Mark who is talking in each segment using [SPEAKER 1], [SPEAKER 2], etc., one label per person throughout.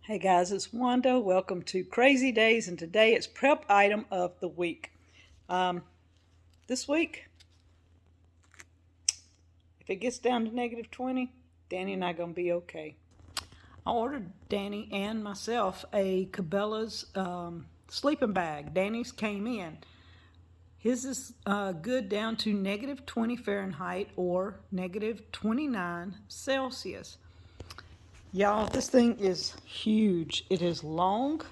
[SPEAKER 1] Hey guys, it's Wanda. Welcome to Crazy Days, and today it's prep item of the week. This week, if it gets down to -20, Danny and I are going to be okay. I ordered Danny and myself a Cabela's sleeping bag. Danny's came in. His is good down to -20 Fahrenheit or -29 Celsius. Y'all, this thing is huge. It is long.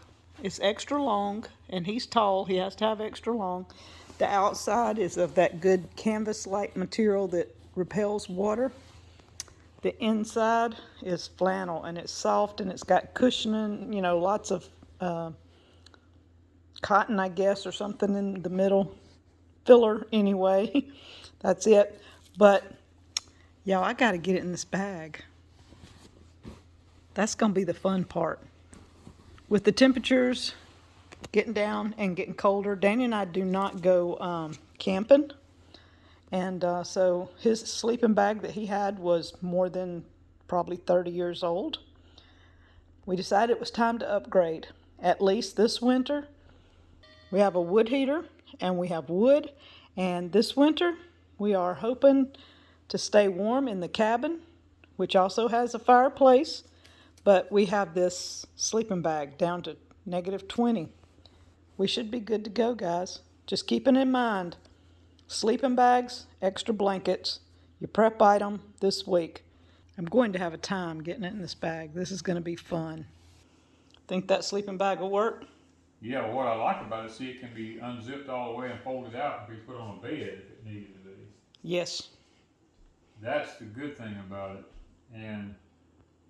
[SPEAKER 1] It's extra long, and he's tall. He has to have extra long. The outside is of that good canvas-like material that repels water. The inside is flannel, and it's soft, and it's got cushioning, you know, lots of cotton, I guess, or something in the middle. Filler, anyway. That's it. But, y'all, I got to get it in this bag. That's going to be the fun part. With the temperatures getting down and getting colder, Danny and I do not go camping. And so his sleeping bag that he had was more than probably 30 years old. We decided it was time to upgrade, at least this winter. We have a wood heater and we have wood. And this winter, we are hoping to stay warm in the cabin, which also has a fireplace. But we have this sleeping bag down to -20. We should be good to go, guys. Just keeping in mind, sleeping bags, extra blankets, your prep item this week. I'm going to have a time getting it in this bag. This is going to be fun. Think that sleeping bag will work?
[SPEAKER 2] Yeah, well, what I like about it, see, it can be unzipped all the way and folded out and be put on a bed if it needed to be.
[SPEAKER 1] Yes.
[SPEAKER 2] That's the good thing about it. And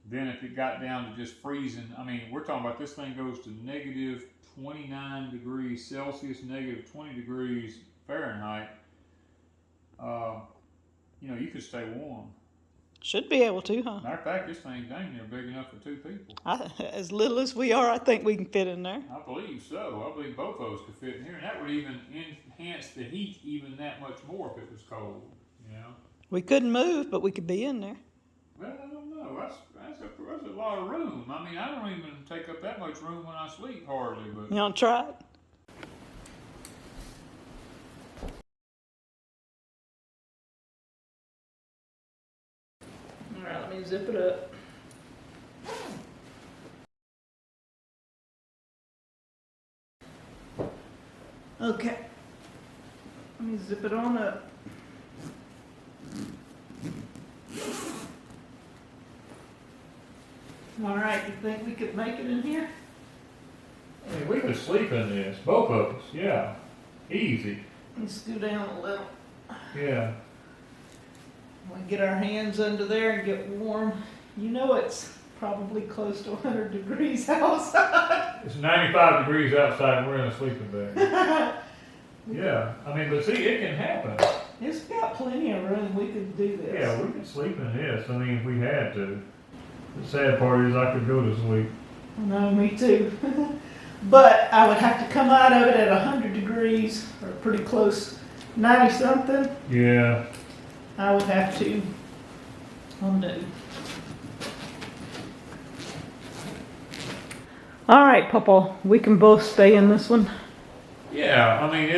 [SPEAKER 2] then if it got down to just freezing, I mean, we're talking about this thing goes to -29 degrees Celsius, -20 degrees Fahrenheit. You know, you could stay warm.
[SPEAKER 1] Should be able to, huh?
[SPEAKER 2] Matter of fact, this thing's dang near big enough for 2 people.
[SPEAKER 1] As little as we are, I think we can fit in there.
[SPEAKER 2] I believe so. I believe both of us could fit in here, and that would even enhance the heat even that much more if it was cold, you know?
[SPEAKER 1] We couldn't move, but we could be in there.
[SPEAKER 2] Well, I don't know. That's a lot of room. I mean, I don't even take up that much room when I sleep hardly. But
[SPEAKER 1] You want to try it? All right, let me zip it up. Okay. Let me zip it on up. All right, you think we could make it in here?
[SPEAKER 2] I mean, we could sleep in this, both of us. Yeah, easy.
[SPEAKER 1] Let's go down a little.
[SPEAKER 2] Yeah.
[SPEAKER 1] We get our hands under there and get warm. You know it's probably close to 100 degrees outside.
[SPEAKER 2] It's 95 degrees outside, and we're in a sleeping bag. Yeah, I mean, but see, it can happen.
[SPEAKER 1] It's got plenty of room. We could do this.
[SPEAKER 2] Yeah, we could sleep in this. I mean, if we had to. The sad part is I could go to sleep.
[SPEAKER 1] No, me too. But I would have to come out of it at 100 degrees, or pretty close, 90 something.
[SPEAKER 2] Yeah.
[SPEAKER 1] I would have to undo. All right, Papa, we can both stay in this one.
[SPEAKER 2] Yeah, I mean,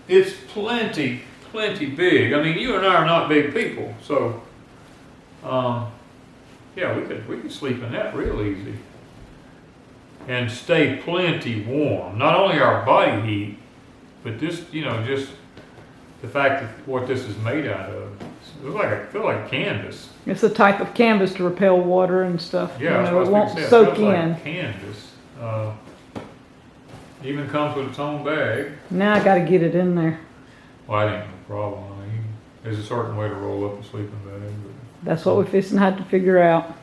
[SPEAKER 2] it's plenty big. I mean, you and I are not big people, so yeah, we could sleep in that real easy and stay plenty warm. Not only our body heat, but this, you know, just the fact that what this is made out of. I feel like canvas.
[SPEAKER 1] It's a type of canvas to repel water and stuff.
[SPEAKER 2] Yeah,
[SPEAKER 1] you know, it won't
[SPEAKER 2] it
[SPEAKER 1] soak
[SPEAKER 2] feels
[SPEAKER 1] in.
[SPEAKER 2] like canvas. Even comes with its own bag.
[SPEAKER 1] Now I got to get it in there.
[SPEAKER 2] Well, that ain't no problem. I mean, there's a certain way to roll up a sleeping bag. But
[SPEAKER 1] That's what we're fixing to have to figure out.